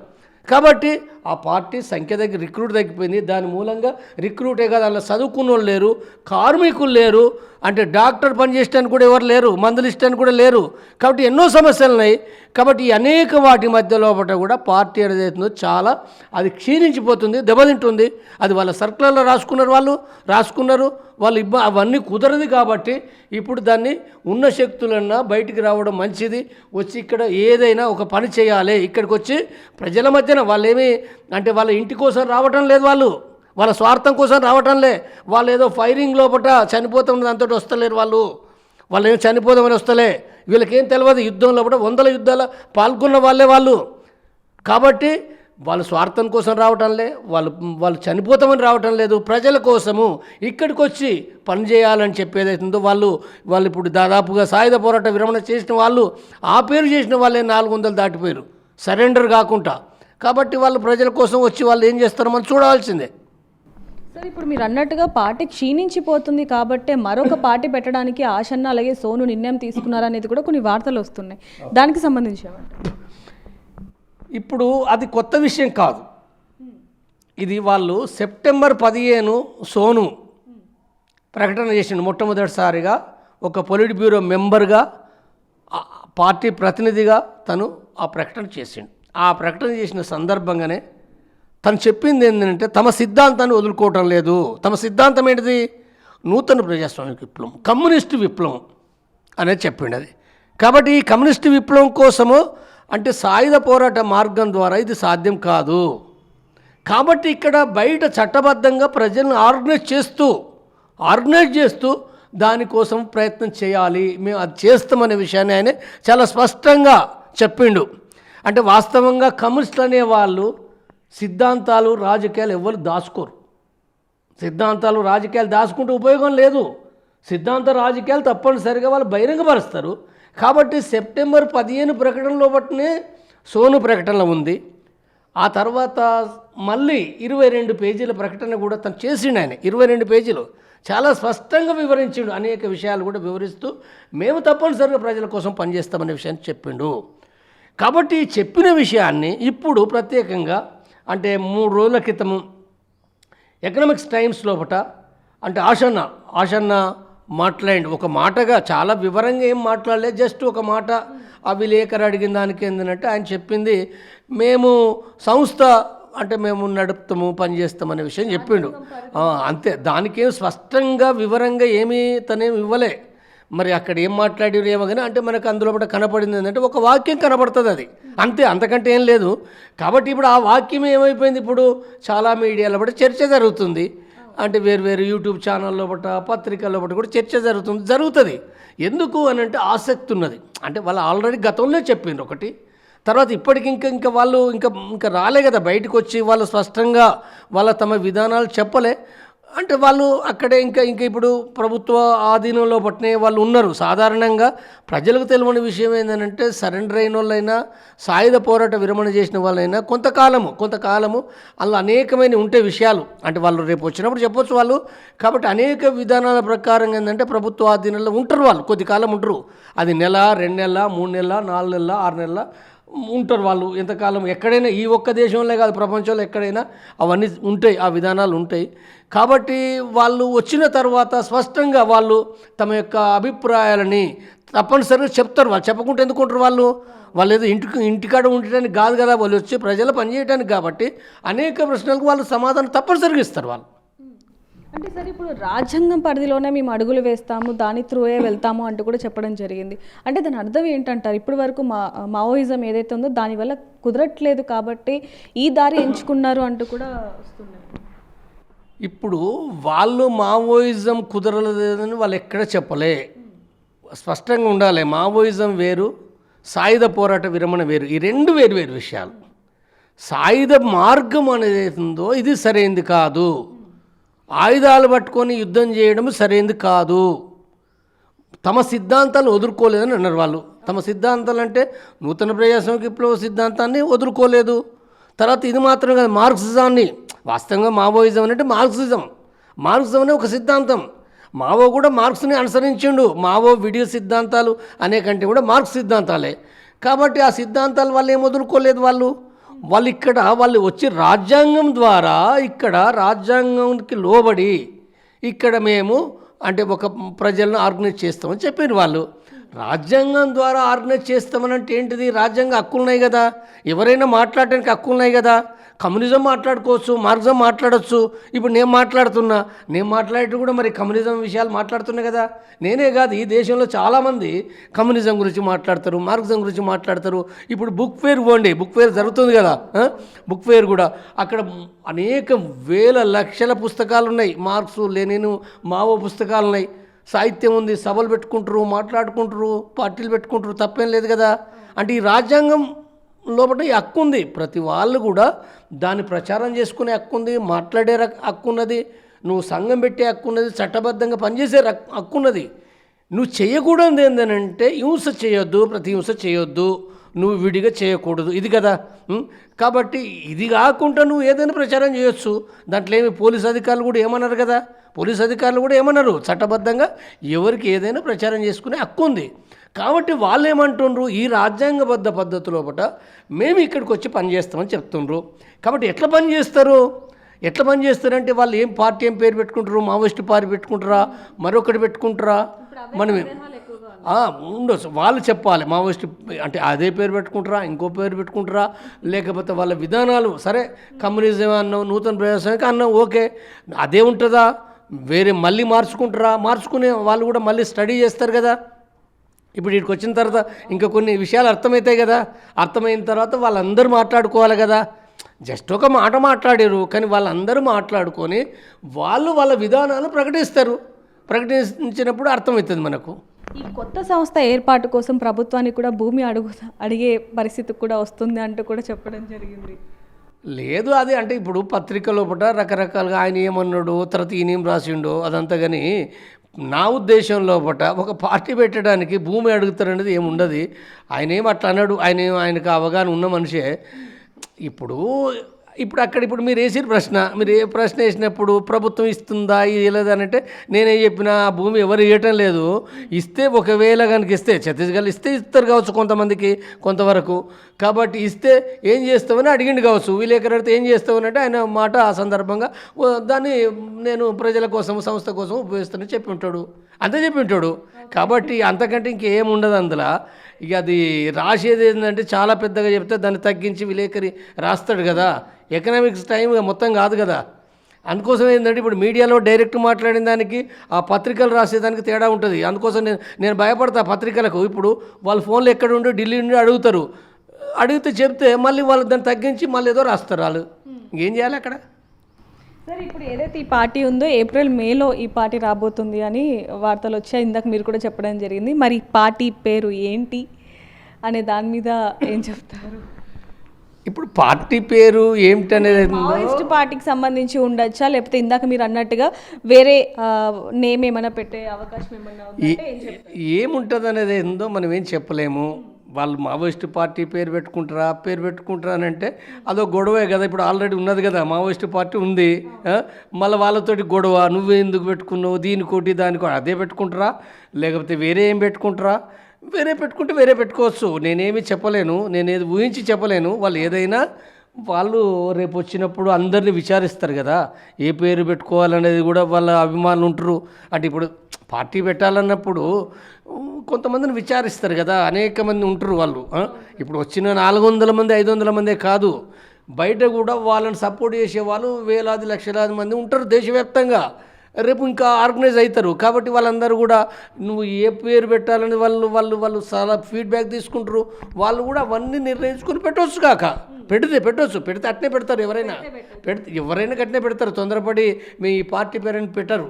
కాబట్టి ఆ పార్టీ సంఖ్య రిక్రూట్ తగ్గిపోయింది. దాని మూలంగా రిక్రూటే కాదు, అలా చదువుకున్న వాళ్ళు లేరు, కార్మికులు లేరు, అంటే డాక్టర్ పని చేసడానికి కూడా ఎవరు లేరు, మందులు ఇష్టడానికి కూడా లేరు. కాబట్టి ఎన్నో సమస్యలు ఉన్నాయి. కాబట్టి ఈ అనేక వాటి మధ్యలో కూడా పార్టీ ఏదైతుందో చాలా అది క్షీణించిపోతుంది, దెబ్బతింటుంది. అది వాళ్ళ సర్కులర్లో రాసుకున్నారు వాళ్ళు అవన్నీ కుదరదు. కాబట్టి ఇప్పుడు దాన్ని ఉన్న శక్తులన్నా బయటికి రావడం మంచిది. వచ్చి ఇక్కడ ఏదైనా ఒక పని చేయాలి. ఇక్కడికి వచ్చి ప్రజల మధ్యన వాళ్ళేమీ అంటే వాళ్ళ ఇంటి కోసం రావటం లేదు, వాళ్ళ స్వార్థం కోసం రావటంలే. వాళ్ళు ఏదో ఫైరింగ్ చనిపోతాం దాంతో వస్తలేరు. వాళ్ళు ఏం చనిపోదామని వస్తలే. వీళ్ళకేం తెలియదు, యుద్ధంలో 100 యుద్ధాలు పాల్గొన్న వాళ్ళు. కాబట్టి వాళ్ళు స్వార్థం కోసం రావటంలే, వాళ్ళు చనిపోతామని రావటం లేదు. ప్రజల కోసము ఇక్కడికి వచ్చి పని చేయాలని చెప్పేదైతుందో వాళ్ళు ఇప్పుడు దాదాపుగా సాయుధ పోరాట విరమణ చేసిన వాళ్ళు, ఆ పేరు చేసిన వాళ్ళే 400 దాటిపోయారు సరెండర్ కాకుండా. కాబట్టి వాళ్ళు ప్రజల కోసం వచ్చి వాళ్ళు ఏం చేస్తారో మనం చూడాల్సిందే. సార్, ఇప్పుడు మీరు అన్నట్టుగా పార్టీ క్షీణించిపోతుంది కాబట్టి మరొక పార్టీ పెట్టడానికి ఆశన్న అలాగే సోను నిర్ణయం తీసుకున్నారనేది కూడా కొన్ని వార్తలు వస్తున్నాయి. దానికి సంబంధించి ఇప్పుడు అది కొత్త విషయం కాదు. ఇది వాళ్ళు సెప్టెంబర్ 15 సోను ప్రకటన చేసిండు. మొట్టమొదటిసారిగా ఒక పొలిట్ బ్యూరో మెంబర్గా, పార్టీ ప్రతినిధిగా తను ఆ ప్రకటన చేసిండు. ఆ ప్రకటన చేసిన సందర్భంగానే తను చెప్పింది ఏంటంటే తమ సిద్ధాంతాన్ని వదులుకోవటం లేదు. తమ సిద్ధాంతం ఏంటిది? నూతన ప్రజాస్వామిక విప్లవం, కమ్యూనిస్టు విప్లవం అనేది చెప్పిండు అది. కాబట్టి ఈ కమ్యూనిస్టు విప్లవం కోసము అంటే సాయుధ పోరాట మార్గం ద్వారా ఇది సాధ్యం కాదు. కాబట్టి ఇక్కడ బయట చట్టబద్ధంగా ప్రజలను ఆర్గనైజ్ చేస్తూ దానికోసం ప్రయత్నం చేయాలి, మేము అది చేస్తామనే విషయాన్ని ఆయన చాలా స్పష్టంగా చెప్పిండు. అంటే వాస్తవంగా కమ్యూనిస్టులు అనేవాళ్ళు సిద్ధాంతాలు రాజకీయాలు ఎవరు దాచుకోరు. సిద్ధాంతాలు రాజకీయాలు దాచుకుంటూ ఉపయోగం లేదు. సిద్ధాంత రాజకీయాలు తప్పనిసరిగా వాళ్ళు బహిరంగపరుస్తారు. కాబట్టి సెప్టెంబర్ 15 ప్రకటనలో బట్టినే సోను ప్రకటనలో ఉంది. ఆ తర్వాత మళ్ళీ 22 పేజీల ప్రకటన కూడా తను చేసిండు. ఆయన 22 పేజీలు చాలా స్పష్టంగా వివరించిండు. అనేక విషయాలు కూడా వివరిస్తూ మేము తప్పనిసరిగా ప్రజల కోసం పనిచేస్తామనే విషయాన్ని చెప్పిండు. కాబట్టి చెప్పిన విషయాన్ని ఇప్పుడు ప్రత్యేకంగా అంటే 3 రోజుల క్రితము ఎకనామిక్స్ టైమ్స్ లోపట అంటే ఆశన్న మాట్లాడి ఒక మాటగా చాలా వివరంగా ఏం మాట్లాడలేదు, జస్ట్ ఒక మాట ఆ విలేకరు అడిగిన దానికి ఏంటంటే ఆయన చెప్పింది మేము సంస్థ అంటే మేము నడుపుతాము పనిచేస్తామనే విషయం చెప్పిండు. అంతే, దానికేం స్పష్టంగా వివరంగా ఏమీ తనేమి ఇవ్వలే. మరి అక్కడ ఏం మాట్లాడారు ఏమో కానీ అంటే మనకు అందులో కనపడింది ఏంటంటే ఒక వాక్యం కనపడుతుంది, అది అంతే, అంతకంటే ఏం లేదు. కాబట్టి ఇప్పుడు ఆ వాక్యం ఏమైపోయింది, ఇప్పుడు చాలా మీడియాలో చర్చ జరుగుతుంది. అంటే వేరు యూట్యూబ్ ఛానల్లో పత్రికల్లో కూడా చర్చ జరుగుతుంది. ఎందుకు అని అంటే ఆసక్తి ఉన్నది. అంటే వాళ్ళు ఆల్రెడీ గతంలో చెప్పిండ్రు ఒకటి, తర్వాత ఇప్పటికి ఇంకా వాళ్ళు ఇంకా రాలే కదా బయటకు వచ్చి వాళ్ళు స్పష్టంగా తమ విధానాలు చెప్పలే. అంటే వాళ్ళు అక్కడే ఇంకా ఇప్పుడు ప్రభుత్వ ఆధీనంలో పట్టిన వాళ్ళు ఉన్నారు. సాధారణంగా ప్రజలకు తెలియని విషయం ఏంటంటే సరెండర్ అయిన వాళ్ళైనా సాయుధ పోరాట విరమణ చేసిన వాళ్ళైనా కొంతకాలము అలా అనేకమైన ఉంటే విషయాలు అంటే వాళ్ళు రేపు వచ్చినప్పుడు చెప్పొచ్చు వాళ్ళు. కాబట్టి అనేక విధానాల ప్రకారం ఏంటంటే ప్రభుత్వ ఆధీనంలో ఉంటారు వాళ్ళు, కొద్ది కాలం ఉంటారు. అది నెల, 2 నెలల, 3 నెలల, 4 నెలల, 6 నెలల ఉంటారు వాళ్ళు. ఎంతకాలం ఎక్కడైనా, ఈ ఒక్క దేశంలో కాదు ప్రపంచంలో ఎక్కడైనా అవన్నీ ఉంటాయి, ఆ విధానాలు ఉంటాయి. కాబట్టి వాళ్ళు వచ్చిన తర్వాత స్పష్టంగా వాళ్ళు తమ యొక్క అభిప్రాయాలని తప్పనిసరిగా చెప్తారు. వాళ్ళు చెప్పకుండా ఎందుకుంటారు వాళ్ళు? వాళ్ళు ఏదో ఇంటికాడ ఉండటానికి కాదు కదా, వాళ్ళు వచ్చి ప్రజలు పనిచేయడానికి కాబట్టి అనేక ప్రశ్నలకు వాళ్ళు సమాధానం తప్పనిసరిగా ఇస్తారు వాళ్ళు. అంటే సార్ ఇప్పుడు రాజ్యాంగం పరిధిలోనే మేము అడుగులు వేస్తాము, దాని త్రూయే వెళ్తాము అంటూ కూడా చెప్పడం జరిగింది. అంటే దాని అర్థం ఏంటంటారు? ఇప్పటి వరకు మావోయిజం ఏదైతే ఉందో దానివల్ల కుదరట్లేదు కాబట్టి ఈ దారి ఎంచుకున్నారు అంటూ కూడా వస్తున్నాయి. ఇప్పుడు వాళ్ళు మావోయిజం కుదరలేదని వాళ్ళు ఎక్కడ చెప్పలే, స్పష్టంగా ఉండాలి. మావోయిజం వేరు, సాయుధ పోరాట విరమణ వేరు. ఈ రెండు వేరు వేరు విషయాలు. సాయుధ మార్గం అనేది ఉందో ఇది సరైనది కాదు, ఆయుధాలు పట్టుకొని యుద్ధం చేయడం సరైనది కాదు. తమ సిద్ధాంతాలు వదులుకోలేదని అన్నారు వాళ్ళు. తమ సిద్ధాంతాలు అంటే నూతన ప్రజాస్వామిక విప్లవ సిద్ధాంతాన్ని వదులుకోలేదు. తర్వాత ఇది మాత్రం కాదు, మార్క్సిజాన్ని, వాస్తవంగా మావోయిజం అంటే మార్క్సిజం అనే ఒక సిద్ధాంతం. మావో కూడా మార్క్స్ని అనుసరించిండు. మావో విడియ సిద్ధాంతాలు అనే కంటే కూడా మార్క్స్ సిద్ధాంతాలే. కాబట్టి ఆ సిద్ధాంతాలు వాళ్ళు ఏం వదులుకోలేదు. వాళ్ళు ఇక్కడ వాళ్ళు వచ్చి రాజ్యాంగం ద్వారా, ఇక్కడ రాజ్యాంగానికి లోబడి ఇక్కడ మేము అంటే ఒక ప్రజలను ఆర్గనైజ్ చేస్తామని చెప్పారు వాళ్ళు. రాజ్యాంగం ద్వారా ఆర్గనైజ్ చేస్తామని అంటే ఏంటిది? రాజ్యాంగ హక్కులు ఉన్నాయి కదా, ఎవరైనా మాట్లాడడానికి హక్కులు ఉన్నాయి కదా. కమ్యూనిజం మాట్లాడుకోవచ్చు, మార్క్సిజం మాట్లాడవచ్చు. ఇప్పుడు నేను మాట్లాడేట్టు కూడా మరి కమ్యూనిజం విషయాలు మాట్లాడుతున్నా కదా. నేనే కాదు, ఈ దేశంలో చాలామంది కమ్యూనిజం గురించి మాట్లాడతారు, మార్క్సిజం గురించి మాట్లాడతారు. ఇప్పుడు బుక్ ఫేర్ పోండి, బుక్ ఫేర్ జరుగుతుంది కదా, బుక్ ఫేర్ కూడా అక్కడ అనేక వేల లక్షల పుస్తకాలు ఉన్నాయి. మార్క్సు, లెనిను, మావో పుస్తకాలు ఉన్నాయి. సాహిత్యం ఉంది, సభలు పెట్టుకుంటారు, మాట్లాడుకుంటారు, పార్టీలు పెట్టుకుంటారు, తప్పేం లేదు కదా. అంటే ఈ రాజ్యాంగం లోపల ఈ హక్కు ఉంది. ప్రతి వాళ్ళు కూడా దాన్ని ప్రచారం చేసుకునే హక్కు ఉంది, మాట్లాడే హక్కు ఉన్నది, నువ్వు సంఘం పెట్టే హక్కు ఉన్నది, చట్టబద్ధంగా పనిచేసే హక్కు ఉన్నది. నువ్వు చేయకూడదు ఏంటంటే హింస చేయొద్దు, ప్రతి హింస చేయొద్దు, నువ్వు విడిగా చేయకూడదు, ఇది కదా. కాబట్టి ఇది కాకుండా నువ్వు ఏదైనా ప్రచారం చేయొచ్చు. దాంట్లో ఏమి పోలీసు అధికారులు కూడా ఏమన్నారు కదా, పోలీసు అధికారులు కూడా ఏమన్నారు, చట్టబద్ధంగా ఎవరికి ఏదైనా ప్రచారం చేసుకునే హక్కు ఉంది. కాబట్టి వాళ్ళు ఏమంటుండ్రు, ఈ రాజ్యాంగబద్ధ పద్ధతిలో పట మేము ఇక్కడికి వచ్చి పనిచేస్తామని చెప్తుండ్రు. కాబట్టి ఎట్లా పనిచేస్తారంటే వాళ్ళు ఏం పార్టీ ఏం పేరు పెట్టుకుంటారు, మావోయిస్ట్ పార్టీ పెట్టుకుంటారా, మరొకటి పెట్టుకుంటారా, మనం ఉండొచ్చు. వాళ్ళు చెప్పాలి మావోయిస్ట్ అంటే అదే పేరు పెట్టుకుంటారా, ఇంకో పేరు పెట్టుకుంటారా, లేకపోతే వాళ్ళ విధానాలు సరే కమ్యూనిజం అన్నాం, నూతన ప్రజాస్వామిక అన్నాం, ఓకే అదే ఉంటుందా, వేరే మళ్ళీ మార్చుకునే వాళ్ళు కూడా మళ్ళీ స్టడీ చేస్తారు కదా. ఇప్పుడు ఇక్కడికి వచ్చిన తర్వాత ఇంకా కొన్ని విషయాలు అర్థమవుతాయి కదా. అర్థమైన తర్వాత వాళ్ళందరూ మాట్లాడుకోవాలి కదా. జస్ట్ ఒక మాట మాట్లాడారు, కానీ వాళ్ళందరూ మాట్లాడుకొని వాళ్ళ విధానాలు ప్రకటించినప్పుడు అర్థమవుతుంది మనకు. ఈ కొత్త సంస్థ ఏర్పాటు కోసం ప్రభుత్వానికి కూడా భూమి అడిగే పరిస్థితి కూడా వస్తుంది అంటూ కూడా చెప్పడం జరిగింది. లేదు, అది అంటే ఇప్పుడు పత్రిక లోపల రకరకాలుగా ఆయన ఏమన్నాడు, తర్వాత ఈయనేం రాసిండో అదంతా. కానీ నా ఉద్దేశం లోపల ఒక పార్టీ పెట్టడానికి భూమి అడుగుతారనేది ఏముండదు. ఆయన ఏం అట్లా అన్నాడు, ఆయనకు అవగాహన ఉన్న మనిషే. ఇప్పుడు ఇప్పుడు మీరు వేసిన ప్రశ్న, మీరు ఏ ప్రశ్న వేసినప్పుడు ప్రభుత్వం ఇస్తుందా ఇవ్వలేదనంటే నేనేం చెప్పినా ఆ భూమి ఎవరు ఇవ్వటం లేదు. ఇస్తే ఒకవేళ కనుక ఇస్తే ఛత్తీస్గఢ్ ఇస్తారు కావచ్చు కొంతమందికి కొంతవరకు. కాబట్టి ఇస్తే ఏం చేస్తామని అడిగిండు కావచ్చు. విలేకరు అడిగితే ఏం చేస్తామనంటే ఆయన మాట ఆ సందర్భంగా దాన్ని నేను ప్రజల కోసం సంస్థ కోసం ఉపయోగిస్తానని చెప్పి ఉంటాడు, అంతే చెప్పి ఉంటాడు. కాబట్టి అంతకంటే ఇంకేముండదు అందులో. ఇక అది రాసేది ఏంటంటే చాలా పెద్దగా చెప్తే దాన్ని తగ్గించి విలేకరి రాస్తాడు కదా. ఎకనామిక్స్ టైం మొత్తం కాదు కదా. అందుకోసం ఏంటంటే ఇప్పుడు మీడియాలో డైరెక్ట్ మాట్లాడిన దానికి ఆ పత్రికలు రాసేదానికి తేడా ఉంటుంది. అందుకోసం నేను భయపడతా పత్రికలకు. ఇప్పుడు వాళ్ళు ఫోన్లో ఎక్కడ ఉండి ఢిల్లీ నుండి అడిగితే చెప్తే మళ్ళీ వాళ్ళు దాన్ని తగ్గించి మళ్ళీ ఏదో రాస్తారు. వాళ్ళు ఇంకేం చేయాలి అక్కడ. సార్ ఇప్పుడు ఏదైతే ఈ పార్టీ ఉందో ఏప్రిల్ మేలో ఈ పార్టీ రాబోతుంది అని వార్తలు వచ్చాయి, ఇందాక మీరు కూడా చెప్పడం జరిగింది. మరి పార్టీ పేరు ఏంటి అనే దాని మీద ఏం చెప్తారు? ఇప్పుడు పార్టీ పేరు ఏమిటనేది మావోయిస్ట్ పార్టీకి సంబంధించి ఉండొచ్చా, లేకపోతే ఇందాక మీరు అన్నట్టుగా వేరే నేమ్ ఏమైనా పెట్టే అవకాశం ఏమన్నా ఏముంటుంది అనేది ఏందో మనం ఏం చెప్పలేము. వాళ్ళు మావోయిస్ట్ పార్టీ పేరు పెట్టుకుంటారా అని అంటే అదో గొడవే కదా. ఇప్పుడు ఆల్రెడీ ఉన్నది కదా, మావోయిస్ట్ పార్టీ ఉంది. మళ్ళీ వాళ్ళతోటి గొడవ, నువ్వే ఎందుకు పెట్టుకున్నావు, దీనికోటి దానికోటి అదే పెట్టుకుంటారా, లేకపోతే వేరే ఏం పెట్టుకుంటారా? వేరే పెట్టుకుంటే వేరే పెట్టుకోవచ్చు. నేనేమి చెప్పలేను, నేనేది ఊహించి చెప్పలేను. వాళ్ళు ఏదైనా వాళ్ళు రేపు వచ్చినప్పుడు అందరినీ విచారిస్తారు కదా, ఏ పేరు పెట్టుకోవాలనేది కూడా వాళ్ళ అభిమానులు ఉంటారు. అంటే ఇప్పుడు పార్టీ పెట్టాలన్నప్పుడు కొంతమందిని విచారిస్తారు కదా, అనేక మంది ఉంటారు వాళ్ళు. ఇప్పుడు వచ్చిన 400 మంది 500 మందే కాదు, బయట కూడా వాళ్ళని సపోర్ట్ చేసే వాళ్ళు వేలాది లక్షలాది మంది ఉంటారు దేశవ్యాప్తంగా. రేపు ఇంకా ఆర్గనైజ్ అవుతారు. కాబట్టి వాళ్ళందరూ కూడా నువ్వు ఏ పేరు పెట్టాలని వాళ్ళు చాలా ఫీడ్బ్యాక్ తీసుకుంటారు. వాళ్ళు కూడా అవన్నీ నిర్ణయించుకొని పెట్టవచ్చు. పెడితే అట్నే పెడతారు. ఎవరైనా అట్నే పెడతారు. తొందరపడి మీ పార్టీ పేరుని పెట్టరు.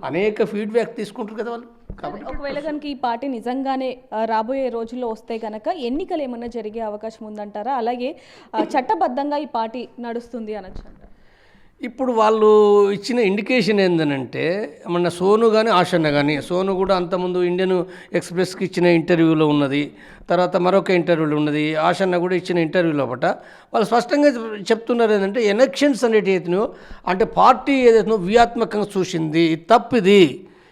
అనేక ఫీడ్బ్యాక్ తీసుకుంటారు కదా వాళ్ళు. కాబట్టి ఒకవేళ కనుక ఈ పార్టీ నిజంగానే రాబోయే రోజుల్లో వస్తే కనుక ఎన్నికలు ఏమన్నా జరిగే అవకాశం ఉందంటారా? అలాగే చట్టబద్ధంగా ఈ పార్టీ నడుస్తుంది అనొచ్చు అంటారా? ఇప్పుడు వాళ్ళు ఇచ్చిన ఇండికేషన్ ఏంటంటే, మన సోను కానీ ఆషన్న కానీ, సోను కూడా అంతకుముందు ఇండియన్ ఎక్స్ప్రెస్కి ఇచ్చిన ఇంటర్వ్యూలో ఉన్నది, తర్వాత మరొక ఇంటర్వ్యూలో ఉన్నది, ఆషన్న కూడా ఇచ్చిన ఇంటర్వ్యూలో వాళ్ళు స్పష్టంగా చెప్తున్నారు ఏంటంటే, ఎలక్షన్స్ అనేటినో అంటే పార్టీ ఏదైతే వ్యూహాత్మకంగా చూసింది తప్పిది,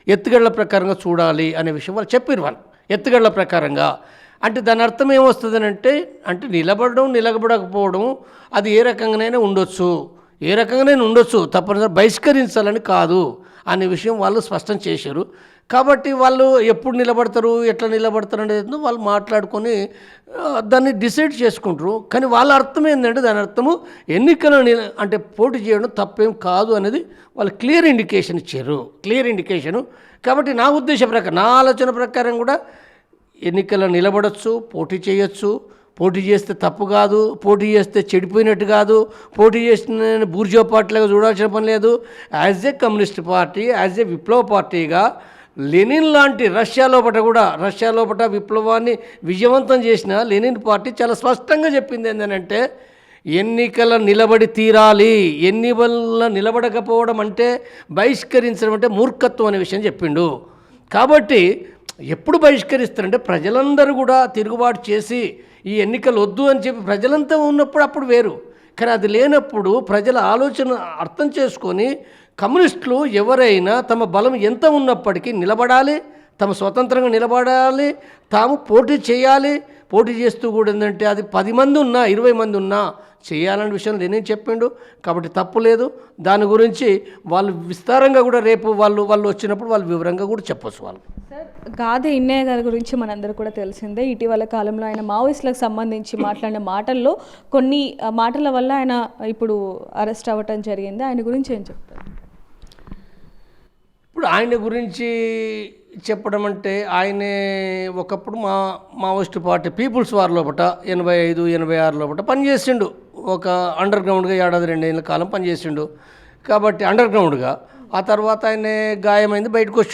ఎత్తుగడల ప్రకారంగా చూడాలి అనే విషయం వాళ్ళు చెప్పారు. వాళ్ళు ఎత్తుగడల ప్రకారంగా అంటే దాని అర్థం ఏమొస్తుందనంటే, అంటే నిలబడకపోవడం అది ఏ రకంగానైనా ఉండొచ్చు, తప్పనిసరి బహిష్కరించాలని కాదు అనే విషయం వాళ్ళు స్పష్టం చేశారు. కాబట్టి వాళ్ళు ఎప్పుడు నిలబడతారు, ఎట్లా నిలబడతారు అనేది వాళ్ళు మాట్లాడుకొని దాన్ని డిసైడ్ చేసుకుంటారు. కానీ వాళ్ళ అర్థం ఏంటంటే, దాని అర్థము ఎన్నికలు అంటే పోటీ చేయడం తప్పేం కాదు అనేది వాళ్ళు క్లియర్ ఇండికేషన్ ఇచ్చారు. కాబట్టి నా ఉద్దేశం ప్రకారం, నా ఆలోచన ప్రకారం కూడా ఎన్నికల్లో నిలబడచ్చు, పోటీ చేయొచ్చు. పోటీ చేస్తే తప్పు కాదు, పోటీ చేస్తే చెడిపోయినట్టు కాదు, పోటీ చేసిన బూర్జో పార్టీలాగా చూడాల్సిన పని లేదు. As a communist party, as a విప్లవ పార్టీగా లెనిన్ లాంటి రష్యా లోపల విప్లవాన్ని విజయవంతం చేసిన లెనిన్ పార్టీ చాలా స్పష్టంగా చెప్పింది ఏంటంటే, ఎన్నికల నిలబడి తీరాలి, ఎన్నికల నిలబడకపోవడం అంటే బహిష్కరించడం అంటే మూర్ఖత్వం అనే విషయం చెప్పిండు. కాబట్టి ఎప్పుడు బహిష్కరిస్తారంటే, ప్రజలందరూ కూడా తిరుగుబాటు చేసి ఈ ఎన్నికలు వద్దు అని చెప్పి ప్రజలంతా ఉన్నప్పుడు అప్పుడు వేరు. కానీ అది లేనప్పుడు ప్రజల ఆలోచన అర్థం చేసుకొని కమ్యూనిస్టులు ఎవరైనా తమ బలం ఎంత ఉన్నప్పటికీ నిలబడాలి, తమ స్వతంత్రంగా నిలబడాలి, తాము పోటీ చేయాలి. పోటీ చేస్తూ కూడా ఏంటంటే అది 10 మంది ఉన్నా 20 మంది ఉన్నా చేయాలనే విషయం నేనేం చెప్పిండు. కాబట్టి తప్పు లేదు. దాని గురించి వాళ్ళు విస్తారంగా కూడా రేపు వాళ్ళు వచ్చినప్పుడు వాళ్ళు వివరంగా కూడా చెప్పొచ్చు. వాళ్ళు సార్, గాదె ఇన్నయ్య గారి గురించి మనందరూ కూడా తెలిసిందే. ఇటీవల కాలంలో ఆయన మావోయిస్టులకు సంబంధించి మాట్లాడిన మాటల్లో కొన్ని మాటల వల్ల ఆయన ఇప్పుడు అరెస్ట్ అవ్వటం జరిగింది. ఆయన గురించి ఏం చెప్తారు? ఇప్పుడు ఆయన గురించి చెప్పడం అంటే, ఆయనే ఒకప్పుడు మావోయిస్ట్ పార్టీ పీపుల్స్ వార్ లోపల 85-86 లోపల పనిచేసిండు. ఒక అండర్ గ్రౌండ్గా 1-2 ఏళ్ళ కాలం పనిచేసిండు. కాబట్టి అండర్ గ్రౌండ్గా ఆ తర్వాత ఆయన గాయమైంది, బయటకు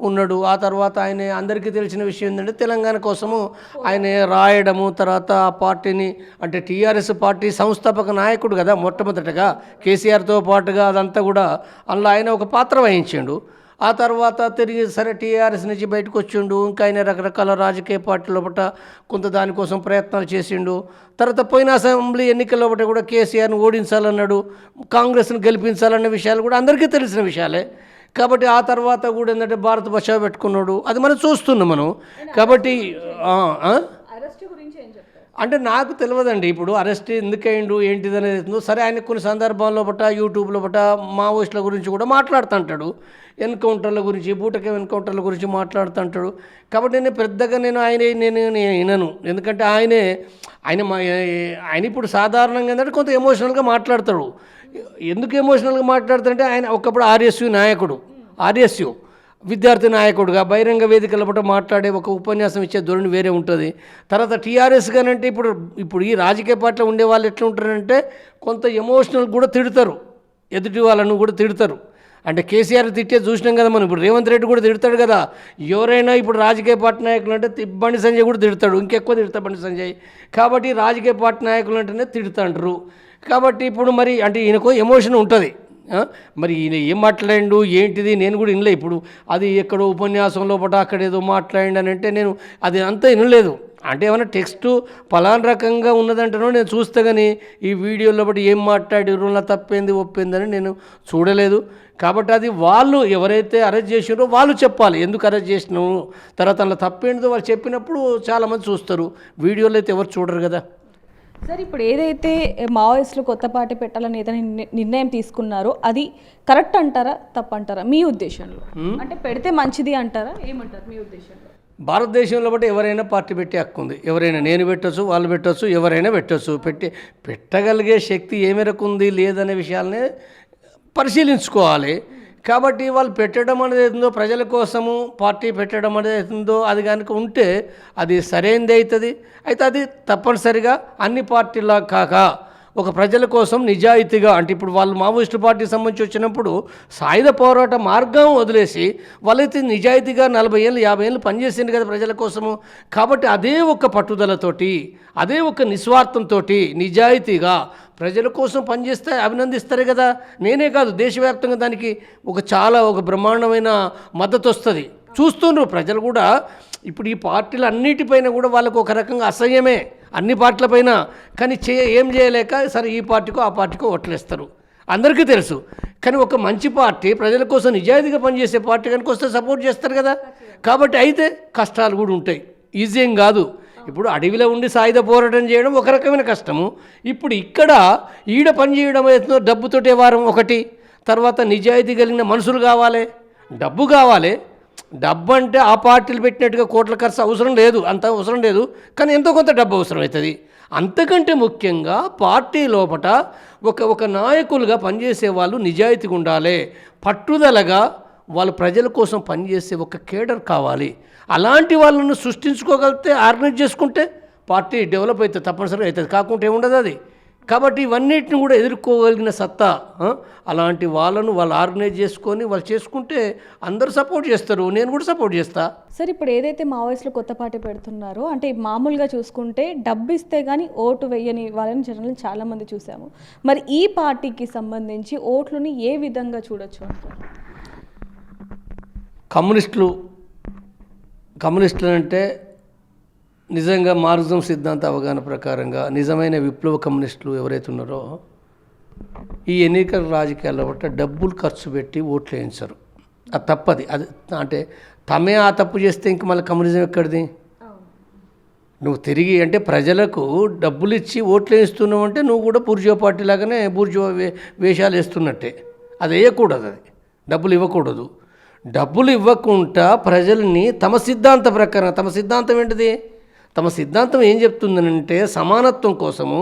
ఉన్నాడు. ఆ తర్వాత ఆయన అందరికీ తెలిసిన విషయం ఏంటంటే, తెలంగాణ కోసము ఆయన రాయడము, తర్వాత ఆ పార్టీని అంటే టీఆర్ఎస్ పార్టీ సంస్థాపక నాయకుడు కదా మొట్టమొదటగా కేసీఆర్తో పాటుగా, అదంతా కూడా అందులో ఆయన ఒక పాత్ర వహించిండు. ఆ తర్వాత తిరిగి సరే టీఆర్ఎస్ నుంచి బయటకు వచ్చిండు. ఇంకా ఆయన రకరకాల రాజకీయ పార్టీల లోపల కొంత దానికోసం ప్రయత్నాలు చేసిండు. తర్వాత పోయిన అసెంబ్లీ ఎన్నికల లోపల కూడా కేసీఆర్ని ఓడించాలన్నాడు, కాంగ్రెస్ని గెలిపించాలన్న విషయాలు కూడా అందరికీ తెలిసిన విషయాలే. కాబట్టి ఆ తర్వాత కూడా ఏంటంటే భారత్ బచావ్ పెట్టుకున్నాడు. అది మనం చూస్తున్నాం మనం. కాబట్టి అంటే నాకు తెలియదండి ఇప్పుడు అరెస్ట్ ఎందుకైండు ఏంటిది అనేది. సరే, ఆయన కొన్ని సందర్భాల్లో యూట్యూబ్లో మావోయిస్టుల గురించి కూడా మాట్లాడుతుంటాడు, ఎన్కౌంటర్ల గురించి, బూటక ఎన్కౌంటర్ల గురించి మాట్లాడుతుంటాడు. కాబట్టి నేను ఆయన వినను. ఎందుకంటే ఆయన ఇప్పుడు సాధారణంగా ఏంటంటే కొంత ఎమోషనల్గా మాట్లాడతాడు. ఎందుకు ఎమోషనల్గా మాట్లాడుతాడంటే, ఆయన ఒకప్పుడు ఆర్ఎస్యు విద్యార్థి నాయకుడుగా బహిరంగ వేదికల పట్ల మాట్లాడే ఒక ఉపన్యాసం ఇచ్చే ధోరణి వేరే ఉంటుంది. తర్వాత టీఆర్ఎస్ గానంటే ఇప్పుడు ఈ రాజకీయ పార్టీలో ఉండే వాళ్ళు ఎట్లా ఉంటారంటే కొంత ఎమోషనల్ కూడా తిడతారు, ఎదుటి వాళ్ళను కూడా తిడతారు. అంటే కేసీఆర్ తిట్టే చూసినాం కదా మనం. ఇప్పుడు రేవంత్ రెడ్డి కూడా తిడతాడు కదా. ఎవరైనా ఇప్పుడు రాజకీయ పార్టీ నాయకులు అంటే బండి సంజయ్ కూడా తిడతాడు, ఇంకెక్కువ తిడతాడు బండి సంజయ్. కాబట్టి రాజకీయ పార్టీ నాయకులు అంటేనే తిడుతుంటారు. కాబట్టి ఇప్పుడు మరి అంటే ఈయనకు ఎమోషన్ ఉంటుంది. మరి ఈయన ఏం మాట్లాడిండు ఏంటిది నేను కూడా వినలే. ఇప్పుడు అది ఎక్కడో ఉపన్యాసంలో అక్కడ ఏదో మాట్లాడిండు అని అంటే నేను అది అంతా వినలేదు. అంటే ఏమైనా టెక్స్ట్ పలానా రకంగా ఉన్నదంటేనో నేను చూస్తే కానీ ఈ వీడియోలో ఏం మాట్లాడిర్రు, నా తప్పేంది ఒప్పిందని నేను చూడలేదు. కాబట్టి అది వాళ్ళు ఎవరైతే అరెస్ట్ చేసినారో వాళ్ళు చెప్పాలి, ఎందుకు అరెస్ట్ చేసినాము, తర్వాత అలా తప్పేంటిదో వాళ్ళు చెప్పినప్పుడు చాలామంది చూస్తారు. వీడియోలో అయితే ఎవరు చూడరు కదా. సార్ ఇప్పుడు ఏదైతే మావోయిస్టులు కొత్త పార్టీ పెట్టాలని ఏదైనా నిర్ణయం తీసుకున్నారో అది కరెక్ట్ అంటారా తప్పంటారా మీ ఉద్దేశంలో? అంటే పెడితే మంచిది అంటారా, ఏమంటారు మీ ఉద్దేశంలో? భారతదేశంలో బట్టి ఎవరైనా పార్టీ పెట్టే హక్కు ఉంది. ఎవరైనా నేను పెట్టొచ్చు, వాళ్ళు పెట్టొచ్చు, ఎవరైనా పెట్టొచ్చు. పెట్టగలిగే శక్తి ఏ మేరకు ఉంది లేదనే విషయాలనే పరిశీలించుకోవాలి. కాబట్టి వాళ్ళు పెట్టడం అనేది అవుతుందో, ప్రజల కోసము పార్టీ పెట్టడం అనేది అవుతుందో అది కనుక ఉంటే అది సరైనది అవుతుంది. అయితే అది తప్పనిసరిగా అన్ని పార్టీలా కాక ఒక ప్రజల కోసం నిజాయితీగా, అంటే ఇప్పుడు వాళ్ళు మావోయిస్టు పార్టీకి సంబంధించి వచ్చినప్పుడు సాయుధ పోరాట మార్గం వదిలేసి వాళ్ళైతే నిజాయితీగా 40 ఏళ్ళు 50 ఏళ్ళు పనిచేసింది కదా ప్రజల కోసము. కాబట్టి అదే ఒక పట్టుదలతోటి, అదే ఒక నిస్వార్థంతో నిజాయితీగా ప్రజల కోసం పనిచేస్తే అభినందిస్తారు కదా. నేనే కాదు, దేశవ్యాప్తంగా దానికి ఒక బ్రహ్మాండమైన మద్దతు వస్తుంది. చూస్తుండ్రు ప్రజలు కూడా. ఇప్పుడు ఈ పార్టీలు అన్నిటిపైన కూడా వాళ్ళకు ఒక రకంగా అసహ్యమే అన్ని పార్టీలపైన. కానీ ఏం చేయలేక సరే ఈ పార్టీకో ఆ పార్టీకో ఓట్లేస్తారు, అందరికీ తెలుసు. కానీ ఒక మంచి పార్టీ ప్రజల కోసం నిజాయితీగా పనిచేసే పార్టీ కనుక వస్తే సపోర్ట్ చేస్తారు కదా. కాబట్టి అయితే కష్టాలు కూడా ఉంటాయి, ఈజీ ఏం కాదు. ఇప్పుడు అడవిలో ఉండి సాయుధ పోరాటం చేయడం ఒక రకమైన కష్టము. ఇప్పుడు ఈడ పని చేయడం అవుతుందో డబ్బుతోటే వారం ఒకటి, తర్వాత నిజాయితీ కలిగిన మనుషులు కావాలి, డబ్బు కావాలి. డబ్బు అంటే ఆ పార్టీలు పెట్టినట్టుగా కోట్ల ఖర్చు అవసరం లేదు, అంత అవసరం లేదు. కానీ ఎంతో కొంత డబ్బు అవసరం అవుతుంది. అంతకంటే ముఖ్యంగా పార్టీ లోపట ఒక నాయకులుగా పనిచేసే వాళ్ళు నిజాయితీగా ఉండాలి, పట్టుదలగా వాళ్ళు ప్రజల కోసం పనిచేసే ఒక కేడర్ కావాలి. అలాంటి వాళ్ళను సృష్టించుకోగలిగితే, ఆర్గనైజ్ చేసుకుంటే పార్టీ డెవలప్ అవుతుంది, తప్పనిసరిగా అవుతుంది. కాకుంటే ఏముండదు అది. కాబట్టి ఇవన్నిటిని కూడా ఎదుర్కోగలిగిన సత్తా అలాంటి వాళ్ళను వాళ్ళు ఆర్గనైజ్ చేసుకొని వాళ్ళు చేసుకుంటే అందరూ సపోర్ట్ చేస్తారు, నేను కూడా సపోర్ట్ చేస్తా. సార్ ఇప్పుడు ఏదైతే మావోయిస్టులు కొత్త పార్టీ పెడుతున్నారో, అంటే మామూలుగా చూసుకుంటే డబ్బు ఇస్తే కానీ ఓటు వేయని వాళ్ళని జనరల్ చాలామంది చూసాము. మరి ఈ పార్టీకి సంబంధించి ఓట్లని ఏ విధంగా చూడొచ్చు అంటారు? కమ్యూనిస్టులు అంటే నిజంగా మార్క్సిజం సిద్ధాంత అవగాహన ప్రకారంగా నిజమైన విప్లవ కమ్యూనిస్టులు ఎవరైతే ఉన్నారో ఈ ఎన్నికల రాజకీయాల్లో బట్టి డబ్బులు ఖర్చు పెట్టి ఓట్లు వేయించరు. అది తప్పది. అది అంటే తమే ఆ తప్పు చేస్తే ఇంక మళ్ళీ కమ్యూనిజం ఎక్కడిది? నువ్వు తిరిగి అంటే ప్రజలకు డబ్బులు ఇచ్చి ఓట్లు వేస్తున్నావు అంటే నువ్వు కూడా బూర్జువా పార్టీ లాగానే బూర్జువా వేషాలు వేస్తున్నట్టే. అది వేయకూడదు, అది డబ్బులు ఇవ్వకూడదు. డబ్బులు ఇవ్వకుండా ప్రజల్ని తమ సిద్ధాంత ప్రకారం, తమ సిద్ధాంతం ఏంటిది? తమ సిద్ధాంతం ఏం చెప్తుందనంటే సమానత్వం కోసము,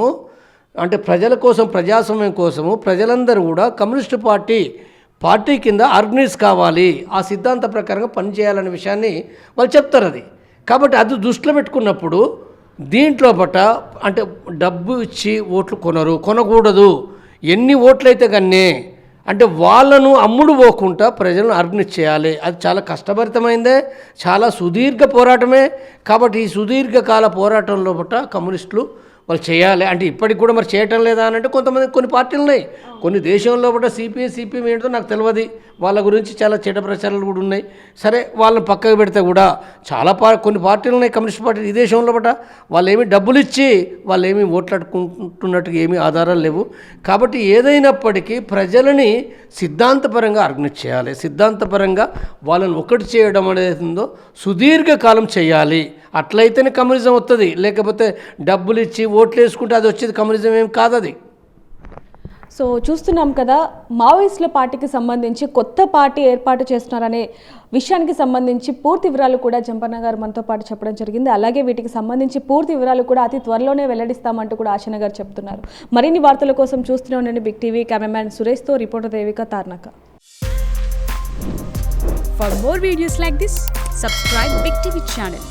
అంటే ప్రజల కోసం, ప్రజాస్వామ్యం కోసము ప్రజలందరూ కూడా కమ్యూనిస్టు పార్టీ కింద ఆర్గనైజ్ కావాలి, ఆ సిద్ధాంత ప్రకారంగా పనిచేయాలనే విషయాన్ని వాళ్ళు చెప్తారు. అది కాబట్టి అది దృష్టిలో పెట్టుకున్నప్పుడు దీంట్లో అంటే డబ్బు ఇచ్చి ఓట్లు కొనకూడదు. ఎన్ని ఓట్లయితే కన్నే అంటే వాళ్ళను అమ్ముడు పోకుండా ప్రజలను ఆర్గనైజ్ చేయాలి. అది చాలా కష్టభరితమైందే, చాలా సుదీర్ఘ పోరాటమే. కాబట్టి ఈ సుదీర్ఘకాల పోరాటంలో కమ్యూనిస్టులు వాళ్ళు చేయాలి. అంటే ఇప్పటికి కూడా మరి చేయటం లేదా అని అంటే కొన్ని పార్టీలు ఉన్నాయి, కొన్ని దేశంలో సిపిఎం ఏంటో నాకు తెలియదు, వాళ్ళ గురించి చాలా చెడ్డ ప్రచారాలు కూడా ఉన్నాయి. సరే వాళ్ళని పక్కకు పెడితే కూడా చాలా కొన్ని పార్టీలు ఉన్నాయి కమ్యూనిస్ట్ పార్టీలు ఈ దేశంలో వాళ్ళు ఏమీ డబ్బులు ఇచ్చి వాళ్ళు ఏమీ ఓట్లాడుకుంటున్నట్టుగా ఏమీ ఆధారాలు లేవు. కాబట్టి ఏదైనప్పటికీ ప్రజలని సిద్ధాంతపరంగా ఆర్గనైజ్ చేయాలి, సిద్ధాంతపరంగా వాళ్ళని ఒకటి చేయడం అనేది ఉందో సుదీర్ఘకాలం చేయాలి. అట్లయితేనే కమ్యూనిజం వస్తుంది. లేకపోతే డబ్బులు ఇచ్చి ఓట్లు వేసుకుంటే అది వచ్చేది కమ్యూనిజం ఏం కాదు అది. సో చూస్తున్నాం కదా, మావోయిస్టుల పార్టీకి సంబంధించి కొత్త పార్టీ ఏర్పాటు చేస్తున్నారనే విషయానికి సంబంధించి పూర్తి వివరాలు కూడా జంపన్న గారు మనతో పాటు చెప్పడం జరిగింది. అలాగే వీటికి సంబంధించి పూర్తి వివరాలు కూడా అతి త్వరలోనే వెల్లడిస్తామంటూ కూడా ఆశన గారు చెప్తున్నారు. మరిన్ని వార్తల కోసం చూస్తూనే ఉండండి బిగ్ టీవీ. కెమెరామ్యాన్ సురేష్తో reporter Devika Tarnaka. For more videos like this, subscribe Big TV channel.